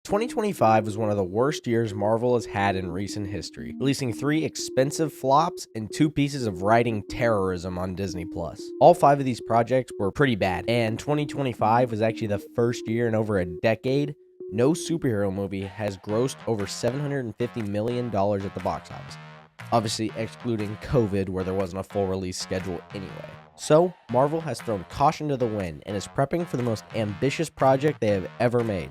2025 was one of the worst years Marvel has had in recent history, releasing 3 expensive flops and 2 pieces of writing terrorism on Disney+. All 5 of these projects were pretty bad, and 2025 was actually the first year in over a decade no superhero movie has grossed over $750 million at the box office, obviously excluding COVID where there wasn't a full release schedule anyway. So, Marvel has thrown caution to the wind and is prepping for the most ambitious project they have ever made.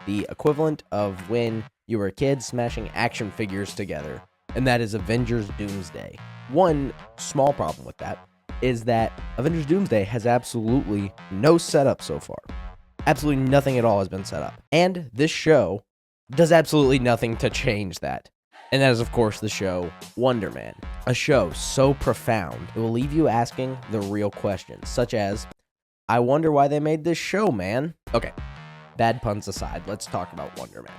The equivalent of when you were a kid smashing action figures together, and that is Avengers Doomsday. One small problem with that is that Avengers Doomsday has absolutely no setup so far. Absolutely nothing at all has been set up. And this show does absolutely nothing to change that. And that is, of course, the show Wonder Man. A show so profound, it will leave you asking the real questions, such as, I wonder why they made this show, man. Okay. Bad puns aside, let's talk about Wonder Man.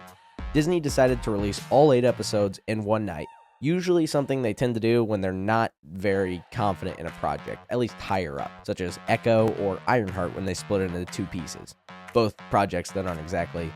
Disney decided to release all 8 episodes in one night, usually something they tend to do when they're not very confident in a project, at least higher up, such as Echo or Ironheart when they split it into 2 pieces, both projects that aren't exactly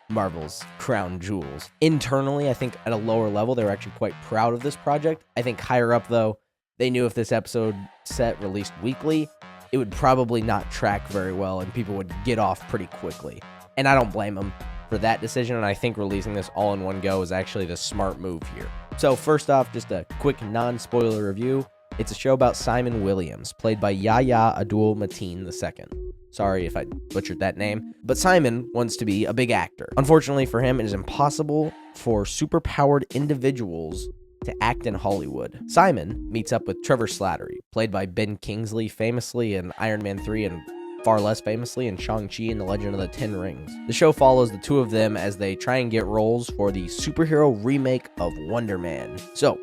Marvel's crown jewels. Internally, I think at a lower level, they were actually quite proud of this project. I think higher up, though, they knew if this episode set released weekly, it would probably not track very well and people would get off pretty quickly. And I don't blame them for that decision, and I think releasing this all in one go is actually the smart move here. So first off, just a quick non-spoiler review. It's a show about Simon Williams, played by Yahya Abdul-Mateen II. Sorry if I butchered that name, but Simon wants to be a big actor. Unfortunately for him, it is impossible for superpowered individuals to act in Hollywood. Simon meets up with Trevor Slattery, played by Ben Kingsley, famously in Iron Man 3 and far less famously in Shang-Chi and the Legend of the Ten Rings. The show follows the two of them as they try and get roles for the superhero remake of Wonder Man. So,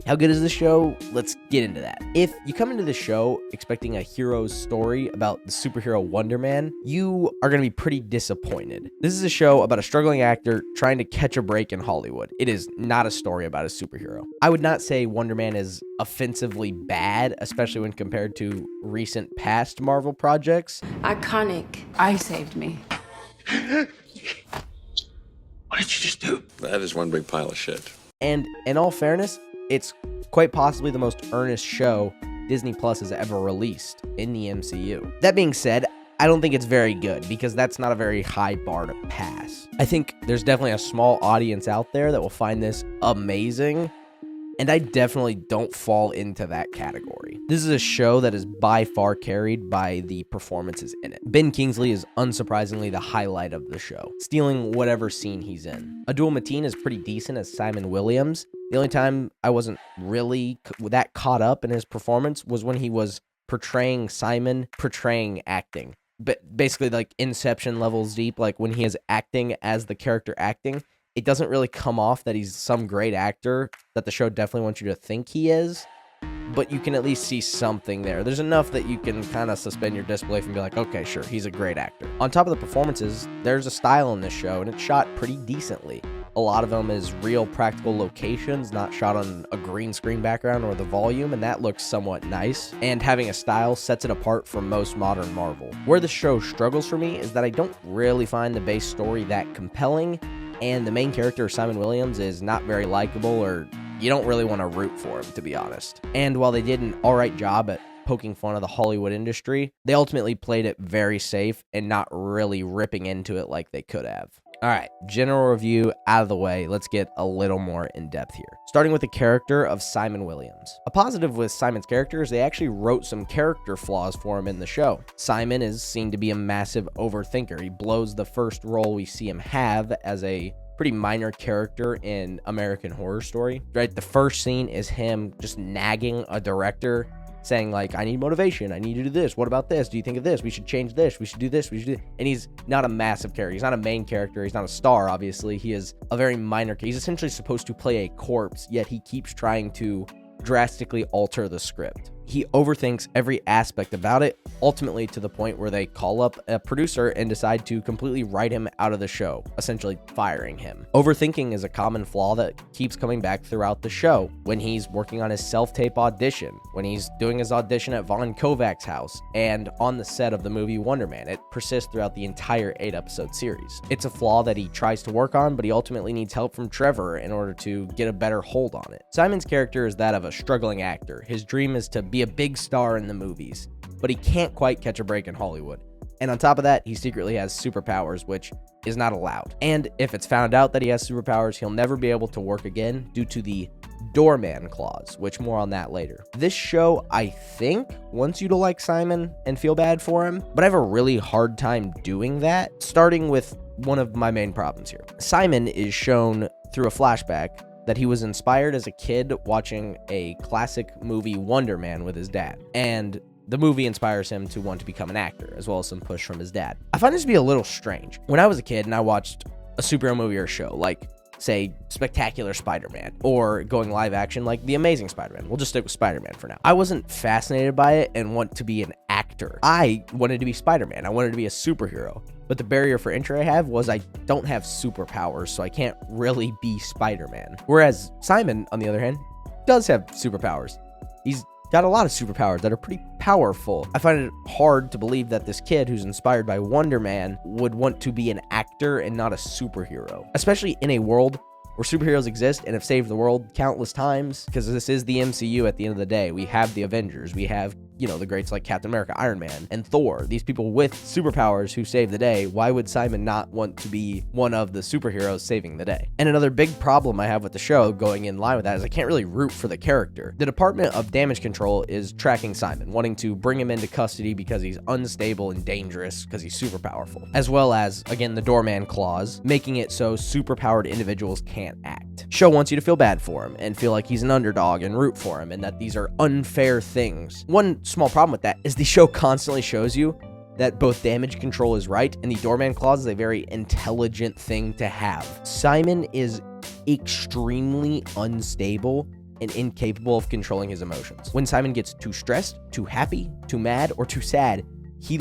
how good is the show? Let's get into that. If you come into the show expecting a hero's story about the superhero Wonder Man, you are going to be pretty disappointed. This is a show about a struggling actor trying to catch a break in Hollywood. It is not a story about a superhero. I would not say Wonder Man is offensively bad, especially when compared to recent past Marvel projects. Iconic. I saved me. What did you just do? That is one big pile of shit. And in all fairness, it's quite possibly the most earnest show Disney Plus has ever released in the MCU. That being said, I don't think it's very good because that's not a very high bar to pass. I think there's definitely a small audience out there that will find this amazing, and I definitely don't fall into that category. This is a show that is by far carried by the performances in it. Ben Kingsley is unsurprisingly the highlight of the show, stealing whatever scene he's in. Abdul-Mateen is pretty decent as Simon Williams. The only time I wasn't really that caught up in his performance was when he was portraying Simon, portraying acting. But basically like Inception levels deep, like when he is acting as the character acting, it doesn't really come off that he's some great actor that the show definitely wants you to think he is, but you can at least see something there. There's enough that you can kind of suspend your disbelief and be like, okay, sure, he's a great actor. On top of the performances, there's a style in this show, and it's shot pretty decently. A lot of them is real practical locations, not shot on a green screen background or the volume, and that looks somewhat nice. And having a style sets it apart from most modern Marvel. Where the show struggles for me is that I don't really find the base story that compelling, and the main character, Simon Williams, is not very likable, or you don't really want to root for him, to be honest. And while they did an alright job at poking fun of the Hollywood industry, they ultimately played it very safe and not really ripping into it like they could have. Alright, general review out of the way, let's get a little more in depth here. Starting with the character of Simon Williams. A positive with Simon's character is they actually wrote some character flaws for him in the show. Simon is seen to be a massive overthinker. He blows the first role we see him have as a pretty minor character in American Horror Story. Right, the first scene is him just nagging a director, saying like, I need motivation, I need you to do this, what about this, do you think of this, we should change this, we should do this, we should do this. And he's not a massive character, he's not a main character, he's not a star, obviously, he is a very minor character. He's essentially supposed to play a corpse, yet he keeps trying to drastically alter the script. he overthinks every aspect about it, ultimately to the point where they call up a producer and decide to completely write him out of the show, essentially firing him. Overthinking is a common flaw that keeps coming back throughout the show. When he's working on his self-tape audition, when he's doing his audition at Von Kovac's house, and on the set of the movie Wonder Man. It persists throughout the entire 8-episode series. It's a flaw that he tries to work on, but he ultimately needs help from Trevor in order to get a better hold on it. Simon's character is that of a struggling actor. His dream is to be a big star in the movies, but he can't quite catch a break in Hollywood. And on top of that, he secretly has superpowers, which is not allowed. And if it's found out that he has superpowers, he'll never be able to work again due to the doorman clause, which more on that later. This show, I think, wants you to like Simon and feel bad for him, but I have a really hard time doing that, starting with one of my main problems here. Simon is shown through a flashback that he was inspired as a kid watching a classic movie Wonder Man with his dad, and the movie inspires him to want to become an actor, as well as some push from his dad. I find this to be a little strange. When I was a kid and I watched a superhero movie or show, like, say, Spectacular Spider-Man, or going live action like The Amazing Spider-Man. We'll just stick with Spider-Man for now. I wasn't fascinated by it and want to be an actor. I wanted to be Spider-Man. I wanted to be a superhero. But the barrier for entry I have was I don't have superpowers, so I can't really be Spider-Man. Whereas Simon, on the other hand, does have superpowers. He's got a lot of superpowers that are pretty powerful. I find it hard to believe that this kid who's inspired by Wonder Man would want to be an actor and not a superhero, especially in a world where superheroes exist and have saved the world countless times, because this is the MCU at the end of the day. We have the Avengers, we have, the greats like Captain America, Iron Man, and Thor, these people with superpowers who save the day. Why would Simon not want to be one of the superheroes saving the day? And another big problem I have with the show, going in line with that, is I can't really root for the character. The Department of Damage Control is tracking Simon, wanting to bring him into custody because he's unstable and dangerous because he's super powerful. As well as, again, the doorman clause, making it so superpowered individuals can't act. Show wants you to feel bad for him and feel like he's an underdog and root for him and that these are unfair things. One small problem with that is the show constantly shows you that both damage control is right and the doorman clause is a very intelligent thing to have. Simon is extremely unstable and incapable of controlling his emotions. When Simon gets too stressed, too happy, too mad, or too sad, he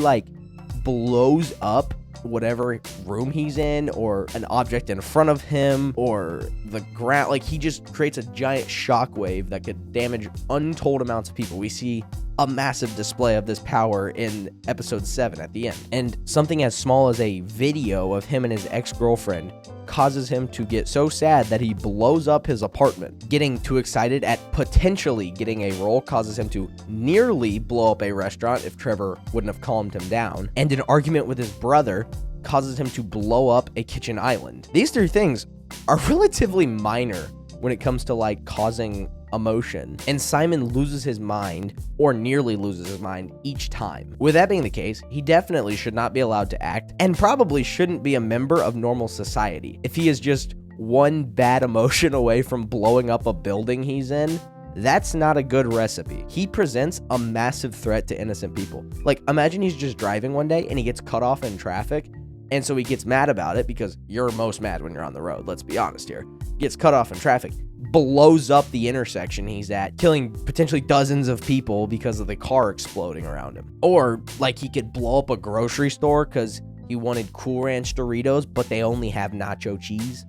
blows up whatever room he's in, or an object in front of him, or the ground. He just creates a giant shockwave that could damage untold amounts of people. We see a massive display of this power in episode 7 at the end. And something as small as a video of him and his ex-girlfriend causes him to get so sad that he blows up his apartment. Getting too excited at potentially getting a role causes him to nearly blow up a restaurant if Trevor wouldn't have calmed him down. And an argument with his brother causes him to blow up a kitchen island. These three things are relatively minor when it comes to causing emotion, and Simon loses his mind, or nearly loses his mind, each time. With that being the case, he definitely should not be allowed to act, and probably shouldn't be a member of normal society. If he is just one bad emotion away from blowing up a building he's in, that's not a good recipe. He presents a massive threat to innocent people. Imagine he's just driving one day and he gets cut off in traffic, and so he gets mad about it, because you're most mad when you're on the road, let's be honest here. Gets cut off in traffic, blows up the intersection he's at, killing potentially dozens of people because of the car exploding around him. Or he could blow up a grocery store because he wanted Cool Ranch Doritos, but they only have nacho cheese.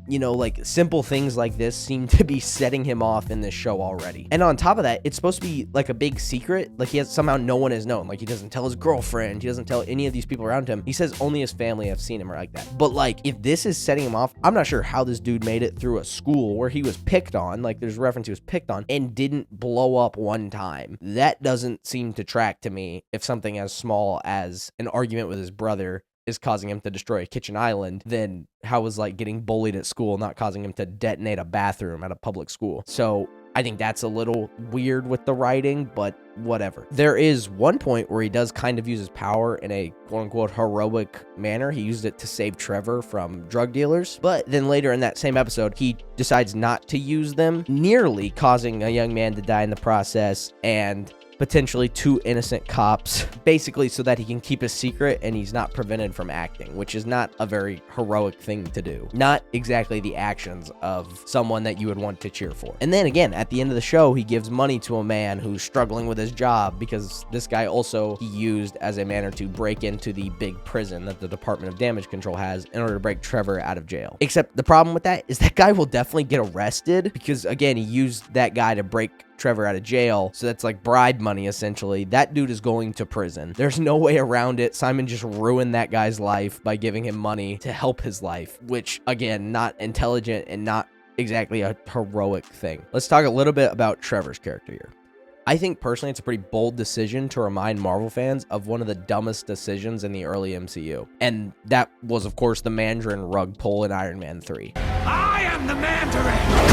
Simple things like this seem to be setting him off in this show already. And on top of that, it's supposed to be a big secret. He has, somehow no one has known. He doesn't tell his girlfriend. He doesn't tell any of these people around him. He says only his family have seen him or like that. But if this is setting him off, I'm not sure how this dude made it through a school where he was picked on. There's reference he was picked on and didn't blow up one time. That doesn't seem to track to me if something as small as an argument with his brother is causing him to destroy a kitchen island, then how was getting bullied at school not causing him to detonate a bathroom at a public school? So I think that's a little weird with the writing, but whatever. There is one point where he does kind of use his power in a quote-unquote heroic manner. He used it to save Trevor from drug dealers, but then later in that same episode, he decides not to use them, nearly causing a young man to die in the process, and potentially 2 innocent cops, basically so that he can keep a secret and he's not prevented from acting, which is not a very heroic thing to do. Not exactly the actions of someone that you would want to cheer for. And then again, at the end of the show, he gives money to a man who's struggling with his job because this guy also he used as a manner to break into the big prison that the Department of Damage Control has in order to break Trevor out of jail. Except the problem with that is that guy will definitely get arrested because, again, he used that guy to break Trevor out of jail, so that's like bribe money essentially. That dude is going to prison. There's no way around it. Simon just ruined that guy's life by giving him money to help his life, which again, not intelligent and not exactly a heroic thing. Let's talk a little bit about Trevor's character here. I think personally it's a pretty bold decision to remind Marvel fans of one of the dumbest decisions in the early MCU. And that was, of course, the Mandarin rug pull in Iron Man 3. I am the Mandarin!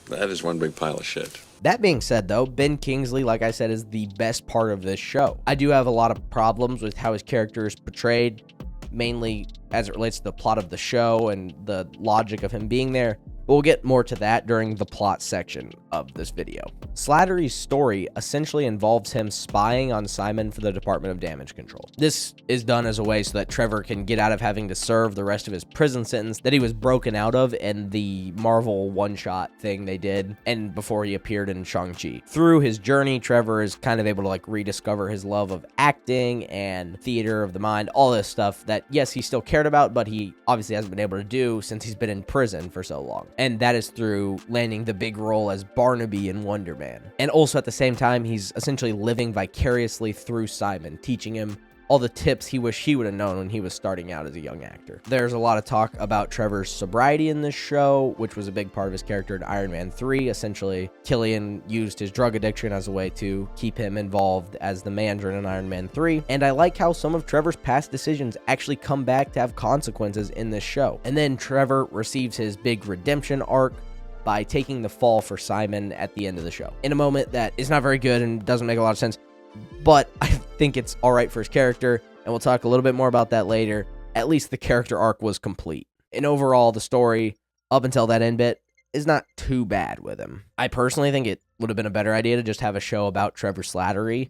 That is one big pile of shit. That being said, though, Ben Kingsley, like I said, is the best part of this show. I do have a lot of problems with how his character is portrayed, mainly as it relates to the plot of the show and the logic of him being there. But we'll get more to that during the plot section of this video. Slattery's story essentially involves him spying on Simon for the Department of Damage Control. This is done as a way so that Trevor can get out of having to serve the rest of his prison sentence that he was broken out of in the Marvel one-shot thing they did and before he appeared in Shang-Chi. Through his journey, Trevor is kind of able to like rediscover his love of acting and theater of the mind, all this stuff that, yes, he still cared about, but he obviously hasn't been able to do since he's been in prison for so long. And that is through landing the big role as Barnaby in Wonder Man. And also at the same time, he's essentially living vicariously through Simon, teaching him all the tips he wished he would have known when he was starting out as a young actor. There's a lot of talk about Trevor's sobriety in this show, which was a big part of his character in Iron Man 3. Essentially, Killian used his drug addiction as a way to keep him involved as the Mandarin in Iron Man 3. And I like how some of Trevor's past decisions actually come back to have consequences in this show. And then Trevor receives his big redemption arc by taking the fall for Simon at the end of the show. In a moment that is not very good and doesn't make a lot of sense, but I think it's all right for his character, and we'll talk a little bit more about that later. At least the character arc was complete. And overall, the story, up until that end bit, is not too bad with him. I personally think it would have been a better idea to just have a show about Trevor Slattery,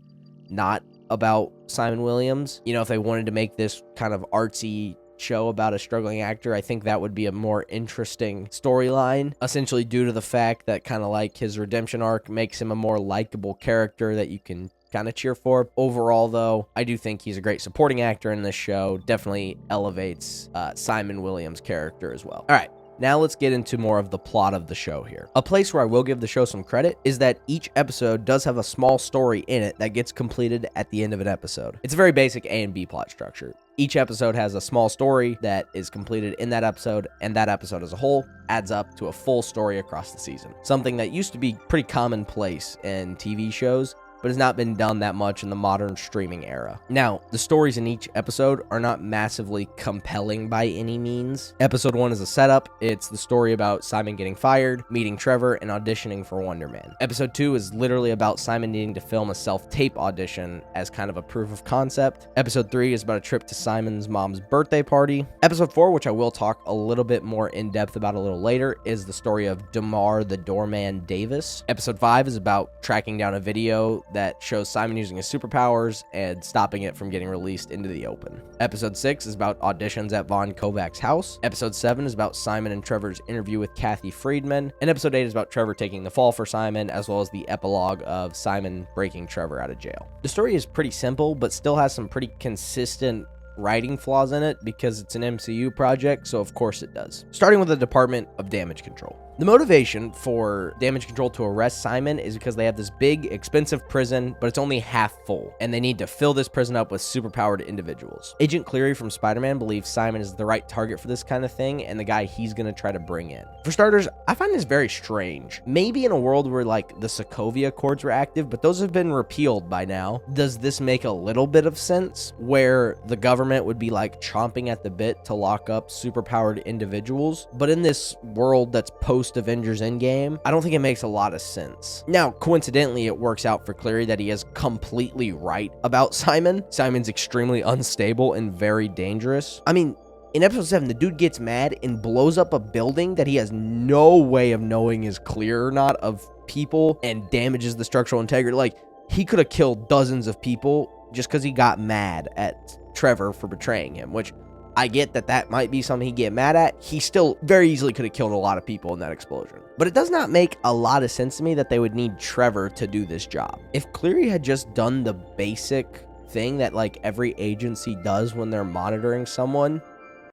not about Simon Williams. You know, if they wanted to make this kind of artsy show about a struggling actor, I think that would be a more interesting storyline, essentially due to the fact that kind of like his redemption arc makes him a more likable character that you can kind of cheer for. Overall, though, I do think he's a great supporting actor in this show. Definitely elevates Simon Williams' character as well. All right. Now let's get into more of the plot of the show here. A place where I will give the show some credit is that each episode does have a small story in it that gets completed at the end of an episode. It's a very basic A and B plot structure. Each episode has a small story that is completed in that episode, and that episode as a whole adds up to a full story across the season. Something that used to be pretty commonplace in TV shows, but has not been done that much in the modern streaming era. Now, the stories in each episode are not massively compelling by any means. Episode 1 is a setup. It's the story about Simon getting fired, meeting Trevor, and auditioning for Wonder Man. Episode 2 is literally about Simon needing to film a self-tape audition as kind of a proof of concept. Episode 3 is about a trip to Simon's mom's birthday party. Episode 4, which I will talk a little bit more in depth about a little later, is the story of Damar the Doorman Davis. Episode 5 is about tracking down a video that shows Simon using his superpowers and stopping it from getting released into the open. Episode 6 is about auditions at Von Kovac's house. Episode 7 is about Simon and Trevor's interview with Kathy Friedman. And episode 8 is about Trevor taking the fall for Simon, as well as the epilogue of Simon breaking Trevor out of jail. The story is pretty simple, but still has some pretty consistent writing flaws in it because it's an MCU project, so of course it does. Starting with the Department of Damage Control. The motivation for Damage Control to arrest Simon is because they have this big, expensive prison, but it's only half full, and they need to fill this prison up with superpowered individuals. Agent Cleary from Spider-Man believes Simon is the right target for this kind of thing, and the guy he's gonna try to bring in. For starters, I find this very strange. Maybe in a world where, like, the Sokovia Accords were active, but those have been repealed by now. Does this make a little bit of sense, where the government would be, like, chomping at the bit to lock up superpowered individuals? But in this world that's post-Avengers Endgame, I don't think it makes a lot of sense. Now, coincidentally, it works out for Cleary that he is completely right about Simon. Simon's extremely unstable and very dangerous. I mean, In episode 7, the dude gets mad and blows up a building that he has no way of knowing is clear or not of people and damages the structural integrity. Like, he could have killed dozens of people just because he got mad at Trevor for betraying him, which I get that might be something he'd get mad at. He still very easily could have killed a lot of people in that explosion. But it does not make a lot of sense to me that they would need Trevor to do this job. If Cleary had just done the basic thing that like every agency does when they're monitoring someone,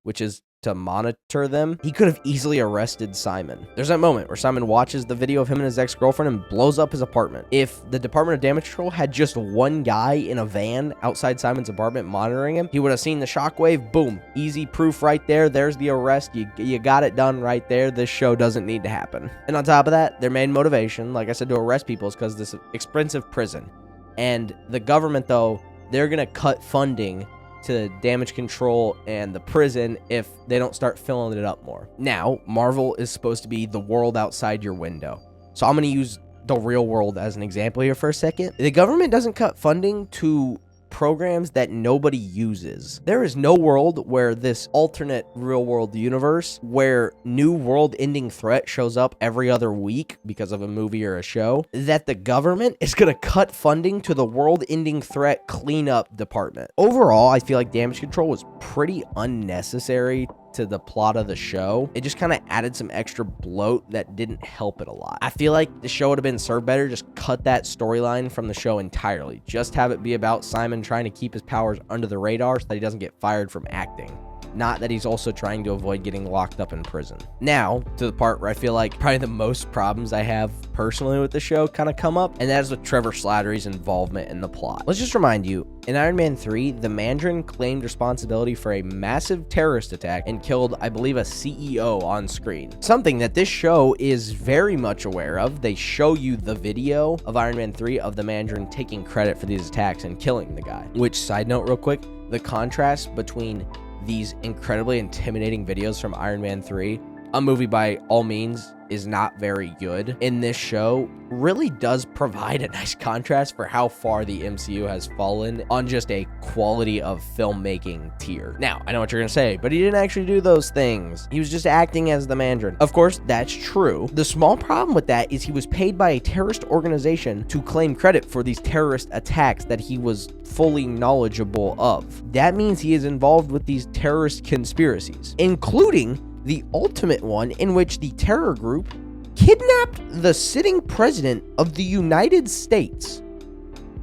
which is to monitor them, he could have easily arrested Simon. There's that moment where Simon watches the video of him and his ex-girlfriend and blows up his apartment. If the Department of Damage Control had just one guy in a van outside Simon's apartment monitoring him, he would have seen the shockwave. Boom. Easy proof right there. There's the arrest. You got it done right there. This show doesn't need to happen. And on top of that, their main motivation, like I said, to arrest people is because this expensive prison. And the government, though, they're going to cut funding to damage control and the prison if they don't start filling it up more. Now, Marvel is supposed to be the world outside your window. So I'm going to use the real world as an example here for a second. The government doesn't cut funding to programs that nobody uses. There is no world where this alternate real world universe where new world ending threat shows up every other week because of a movie or a show that the government is going to cut funding to the world ending threat cleanup department. Overall, I feel like damage control was pretty unnecessary to the plot of the show. It just kind of added some extra bloat that didn't help it a lot. I feel like the show would have been served better. Just cut that storyline from the show entirely. Just have it be about Simon trying to keep his powers under the radar so that he doesn't get fired from acting. Not that he's also trying to avoid getting locked up in prison. Now, to the part where I feel like probably the most problems I have personally with the show kind of come up, and that is with Trevor Slattery's involvement in the plot. Let's just remind you, in Iron Man 3, the Mandarin claimed responsibility for a massive terrorist attack and killed, I believe, a CEO on screen. Something that this show is very much aware of. They show you the video of Iron Man 3 of the Mandarin taking credit for these attacks and killing the guy. Which, side note real quick, the contrast between these incredibly intimidating videos from Iron Man 3, a movie by all means is not very good, in this show really does provide a nice contrast for how far the MCU has fallen on just a quality of filmmaking tier. Now, I know what you're gonna say, but he didn't actually do those things. He was just acting as the Mandarin. Of course, that's true. The small problem with that is he was paid by a terrorist organization to claim credit for these terrorist attacks that he was fully knowledgeable of. That means he is involved with these terrorist conspiracies, including the ultimate one in which the terror group kidnapped the sitting president of the United States.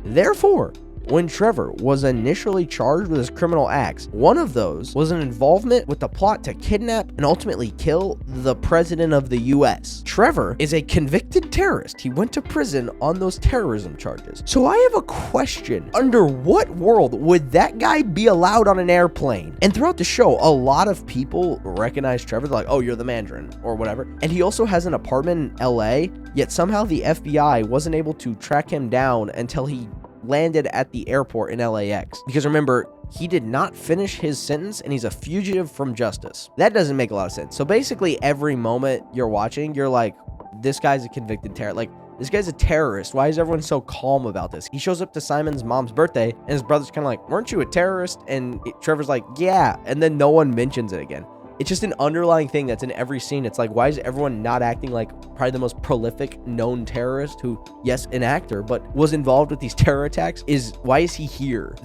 Therefore, when Trevor was initially charged with his criminal acts, one of those was an involvement with the plot to kidnap and ultimately kill the president of the US. Trevor is a convicted terrorist. He went to prison on those terrorism charges. So I have a question. Under what world would that guy be allowed on an airplane? And throughout the show, a lot of people recognize Trevor. They're like, oh, you're the Mandarin or whatever. And he also has an apartment in LA, yet somehow the FBI wasn't able to track him down until he landed at the airport in LAX. Because remember, he did not finish his sentence and he's a fugitive from justice. That doesn't make a lot of sense. So basically every moment you're watching, you're like, this guy's a convicted terrorist. Like, this guy's a terrorist. Why is everyone so calm about this? He shows up to Simon's mom's birthday and his brother's kind of like, weren't you a terrorist? And Trevor's like, yeah. And then no one mentions it again. It's just an underlying thing that's in every scene. It's like, why is everyone not acting like probably the most prolific known terrorist who, yes, an actor, but was involved with these terror attacks? Why is he here?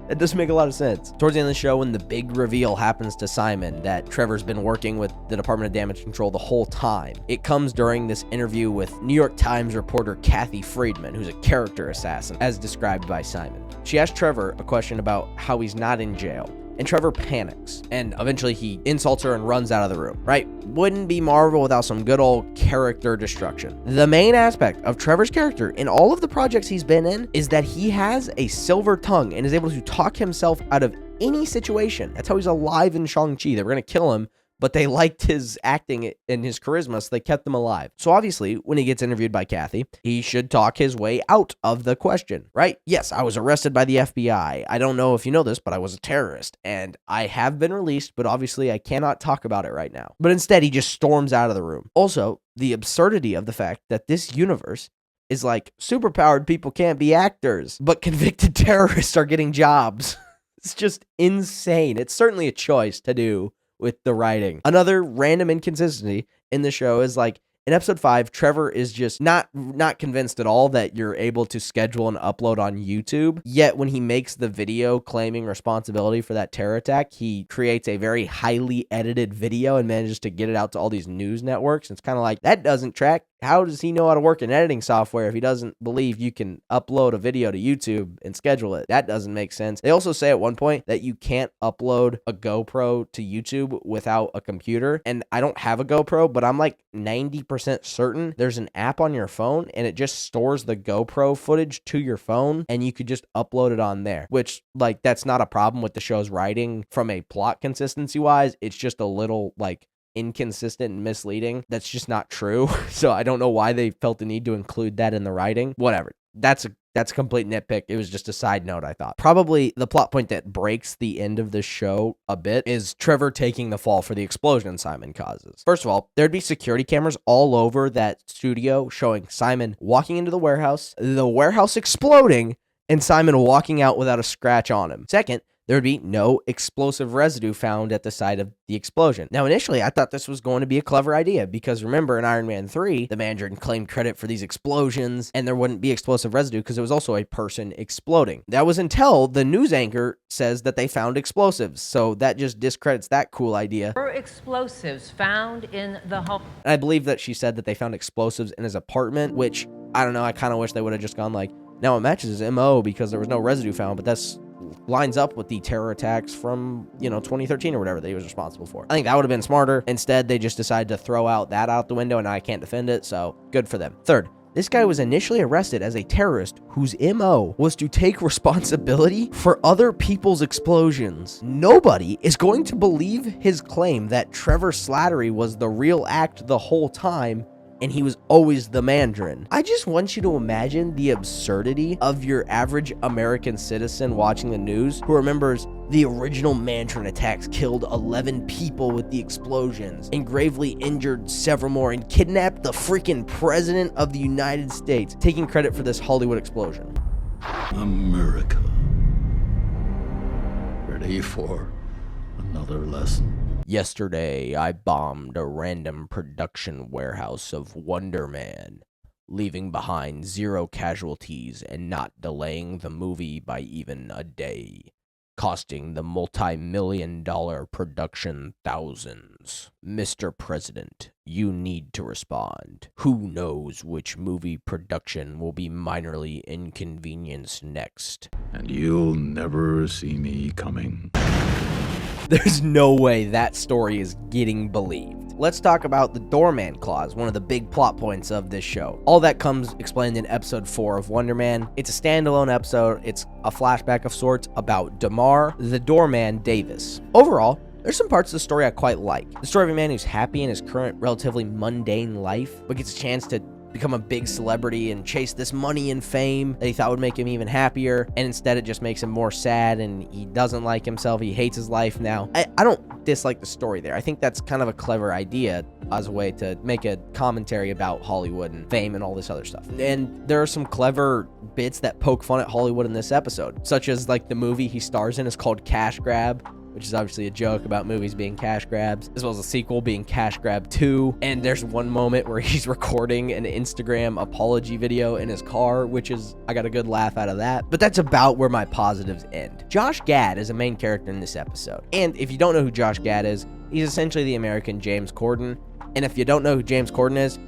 It doesn't make a lot of sense. Towards the end of the show, when the big reveal happens to Simon that Trevor's been working with the Department of Damage Control the whole time, it comes during this interview with New York Times reporter Kathy Friedman, who's a character assassin, as described by Simon. She asked Trevor a question about how he's not in jail. And Trevor panics, and eventually he insults her and runs out of the room, right? Wouldn't be Marvel without some good old character destruction. The main aspect of Trevor's character in all of the projects he's been in is that he has a silver tongue and is able to talk himself out of any situation. That's how he's alive in Shang-Chi. They were going to kill him, but they liked his acting and his charisma, so they kept him alive. So obviously, when he gets interviewed by Kathy, he should talk his way out of the question, right? Yes, I was arrested by the FBI. I don't know if you know this, but I was a terrorist, and I have been released, but obviously I cannot talk about it right now. But instead, he just storms out of the room. Also, the absurdity of the fact that this universe is like, superpowered people can't be actors, but convicted terrorists are getting jobs. It's just insane. It's certainly a choice to do with the writing. Another random inconsistency in the show is like in episode 5, Trevor is just not convinced at all that you're able to schedule an upload on YouTube. Yet when he makes the video claiming responsibility for that terror attack, he creates a very highly edited video and manages to get it out to all these news networks. It's kind of like, that doesn't track. How does he know how to work in editing software if he doesn't believe you can upload a video to YouTube and schedule it? That doesn't make sense. They also say at one point that you can't upload a GoPro to YouTube without a computer. And I don't have a GoPro, but I'm like 90% certain there's an app on your phone and it just stores the GoPro footage to your phone and you could just upload it on there, which like that's not a problem with the show's writing from a plot consistency wise. It's just a little like inconsistent and misleading. That's just not true. So I don't know why they felt the need to include that in the writing. Whatever. That's a complete nitpick. It was just a side note, I thought. Probably the plot point that breaks the end of the show a bit is Trevor taking the fall for the explosion Simon causes. First of all, there'd be security cameras all over that studio showing Simon walking into the warehouse exploding, and Simon walking out without a scratch on him. Second, there would be no explosive residue found at the site of the explosion. Now, initially, I thought this was going to be a clever idea because remember in Iron Man 3, the Mandarin claimed credit for these explosions and there wouldn't be explosive residue because it was also a person exploding. That was until the news anchor says that they found explosives. So that just discredits that cool idea. Were explosives found in the home? I believe that she said that they found explosives in his apartment, which, I don't know, I kind of wish they would have just gone like, now it matches his MO because there was no residue found, but that's lines up with the terror attacks from, 2013 or whatever that he was responsible for. I think that would have been smarter. Instead, they just decided to throw out that out the window, and I can't defend it, so good for them. Third, this guy was initially arrested as a terrorist whose MO was to take responsibility for other people's explosions. Nobody is going to believe his claim that Trevor Slattery was the real act the whole time and he was always the Mandarin. I just want you to imagine the absurdity of your average American citizen watching the news who remembers the original Mandarin attacks killed 11 people with the explosions and gravely injured several more and kidnapped the freaking president of the United States, taking credit for this Hollywood explosion. America. Ready for another lesson? Yesterday, I bombed a random production warehouse of Wonder Man, leaving behind 0 casualties and not delaying the movie by even a day, costing the multi-million-dollar production thousands. Mr. President, you need to respond. Who knows which movie production will be minorly inconvenienced next? And you'll never see me coming. There's no way that story is getting believed. Let's talk about the doorman clause, one of the big plot points of this show. All that comes explained in episode 4 of Wonder Man. It's a standalone episode. It's a flashback of sorts about Damar, the doorman Davis. Overall, there's some parts of the story I quite like. The story of a man who's happy in his current relatively mundane life, but gets a chance to become a big celebrity and chase this money and fame that he thought would make him even happier, and instead it just makes him more sad and he doesn't like himself. He hates his life now. I don't dislike the story there. I think that's kind of a clever idea as a way to make a commentary about Hollywood and fame and all this other stuff. And there are some clever bits that poke fun at Hollywood in this episode, such as like the movie he stars in is called Cash Grab, which is obviously a joke about movies being cash grabs, as well as a sequel being Cash Grab 2. And there's one moment where he's recording an Instagram apology video in his car, which is, I got a good laugh out of that. But that's about where my positives end. Josh Gad is a main character in this episode. And if you don't know who Josh Gad is, he's essentially the American James Corden. And if you don't know who James Corden is,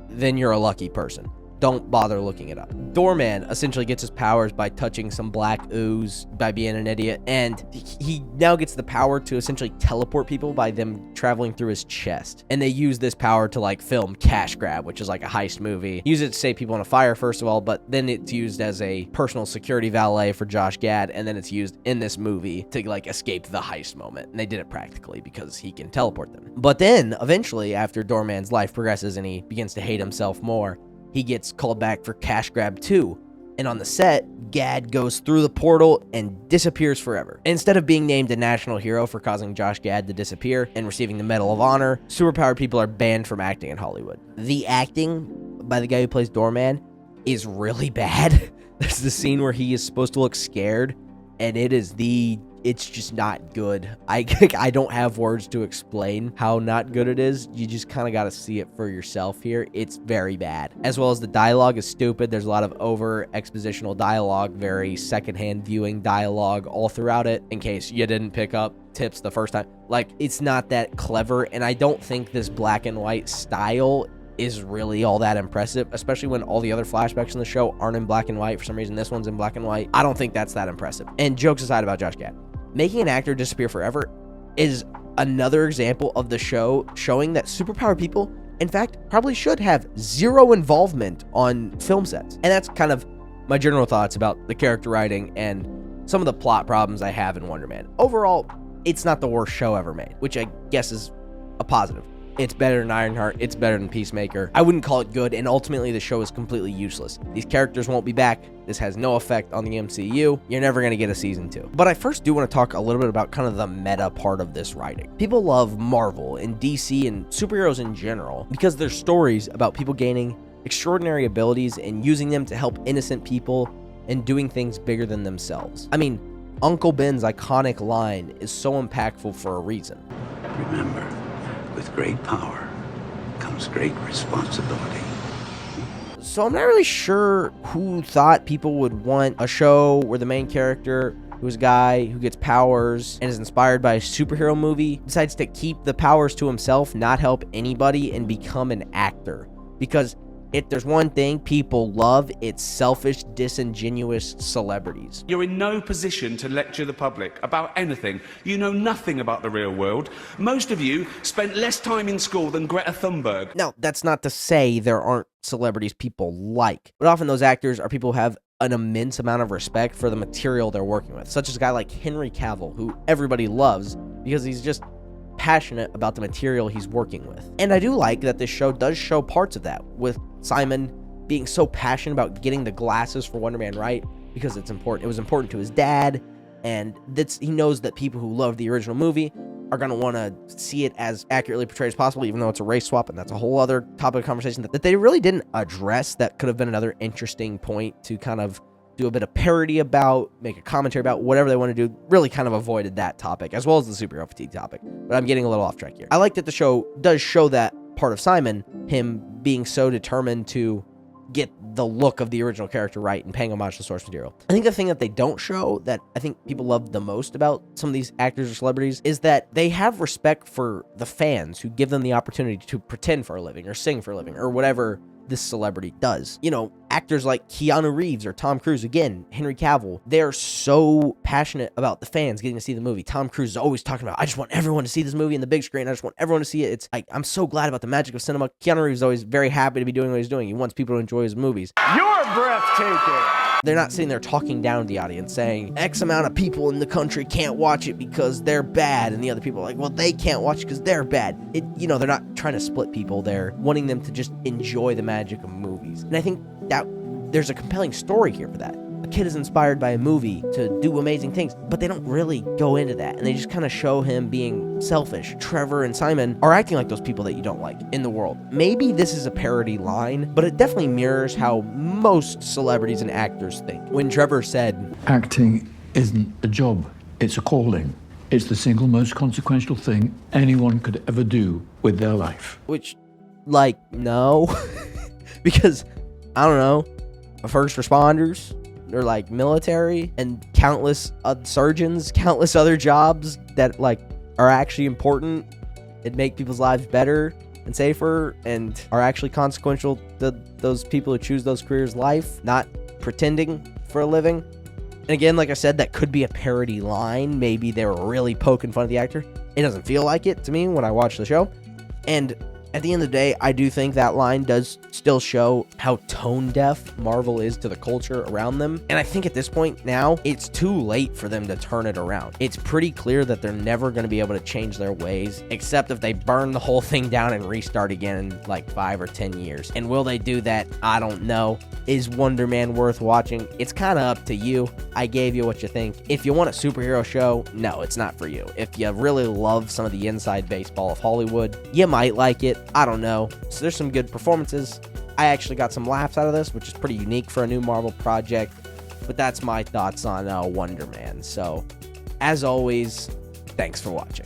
then you're a lucky person. Don't bother looking it up. Doorman essentially gets his powers by touching some black ooze by being an idiot, and he now gets the power to essentially teleport people by them traveling through his chest. And they use this power to like film Cash Grab, which is like a heist movie. Use it to save people on a fire first of all, but then it's used as a personal security valet for Josh Gad, and then it's used in this movie to like escape the heist moment. And they did it practically because he can teleport them. But then eventually, after Doorman's life progresses and he begins to hate himself more, he gets called back for Cash Grab 2. And on the set, Gad goes through the portal and disappears forever. Instead of being named a national hero for causing Josh Gad to disappear and receiving the Medal of Honor, superpowered people are banned from acting in Hollywood. The acting by the guy who plays Doorman is really bad. There's the scene where he is supposed to look scared, and it is the it's just not good. I don't have words to explain how not good it is. You just kind of got to see it for yourself here. It's very bad. As well as the dialogue is stupid. There's a lot of over expositional dialogue, very secondhand viewing dialogue all throughout it, in case you didn't pick up tips the first time. Like, it's not that clever, and I don't think this black and white style is really all that impressive, especially when all the other flashbacks in the show aren't in black and white. For some reason, this one's in black and white. I don't think that's that impressive. And jokes aside about Josh Gad, making an actor disappear forever is another example of the show showing that superpowered people, in fact, probably should have zero involvement on film sets. And that's kind of my general thoughts about the character writing and some of the plot problems I have in Wonder Man. Overall, it's not the worst show ever made, which I guess is a positive. It's better than Ironheart. It's better than Peacemaker. I wouldn't call it good, and ultimately the show is completely useless. These characters won't be back. This has no effect on the MCU. You're never going to get a season 2. But I first do want to talk a little bit about kind of the meta part of this writing. People love Marvel and DC and superheroes in general because there's stories about people gaining extraordinary abilities and using them to help innocent people and doing things bigger than themselves. I mean, Uncle Ben's iconic line is so impactful for a reason. Remember, with great power comes great responsibility. So I'm not really sure who thought people would want a show where the main character, who's a guy who gets powers and is inspired by a superhero movie, decides to keep the powers to himself, not help anybody, and become an actor. Because if there's one thing people love, it's selfish, disingenuous celebrities. You're in no position to lecture the public about anything. You know nothing about the real world. Most of you spent less time in school than Greta Thunberg. Now, that's not to say there aren't celebrities people like, but often those actors are people who have an immense amount of respect for the material they're working with, such as a guy like Henry Cavill, who everybody loves because he's just passionate about the material he's working with. And I do like that this show does show parts of that, with Simon being so passionate about getting the glasses for Wonder Man right because it's important. It was important to his dad, and he knows that people who love the original movie are going to want to see it as accurately portrayed as possible, even though it's a race swap, and that's a whole other topic of conversation that they really didn't address. That could have been another interesting point to kind of do a bit of parody about, make a commentary about, whatever they want to do. Really kind of avoided that topic, as well as the superhero fatigue topic. But I'm getting a little off track here. I like that the show does show that part of Simon, him being so determined to get the look of the original character right and paying homage to source material. I think the thing that they don't show that I think people love the most about some of these actors or celebrities is that they have respect for the fans who give them the opportunity to pretend for a living or sing for a living or whatever this celebrity does. You know, actors like Keanu Reeves or Tom Cruise, again, Henry Cavill, they're so passionate about the fans getting to see the movie. Tom Cruise is always talking about, I just want everyone to see this movie in the big screen. I just want everyone to see it. It's like, I'm so glad about the magic of cinema. Keanu Reeves is always very happy to be doing what he's doing. He wants people to enjoy his movies. You're breathtaking. They're not sitting there talking down to the audience saying X amount of people in the country can't watch it because they're bad, and the other people are like, well, they can't watch it because they're bad. They're not trying to split people. They're wanting them to just enjoy the magic of movies. And I think that there's a compelling story here for that. A kid is inspired by a movie to do amazing things, but they don't really go into that, and they just kind of show him being selfish. Trevor and Simon are acting like those people that you don't like in the world. Maybe this is a parody line, but it definitely mirrors how most celebrities and actors think. When Trevor said, Acting isn't a job, it's a calling. It's the single most consequential thing anyone could ever do with their life. which, no, because, I don't know, first responders, they're like military, and countless surgeons, countless other jobs that are actually important and make people's lives better and safer and are actually consequential to those people who choose those careers' life, not pretending for a living. And again, like I said, that could be a parody line. Maybe they were really poking fun at the actor. It doesn't feel like it to me when I watch the show. And at the end of the day, I do think that line does still show how tone deaf Marvel is to the culture around them. And I think at this point now, it's too late for them to turn it around. It's pretty clear that they're never going to be able to change their ways, except if they burn the whole thing down and restart again in 5 or 10 years. And will they do that? I don't know. Is Wonder Man worth watching? It's kind of up to you. I gave you what you think. If you want a superhero show, no, it's not for you. If you really love some of the inside baseball of Hollywood, you might like it. I don't know. So there's some good performances. I actually got some laughs out of this, which is pretty unique for a new Marvel project. But that's my thoughts on Wonder Man. So As always, thanks for watching.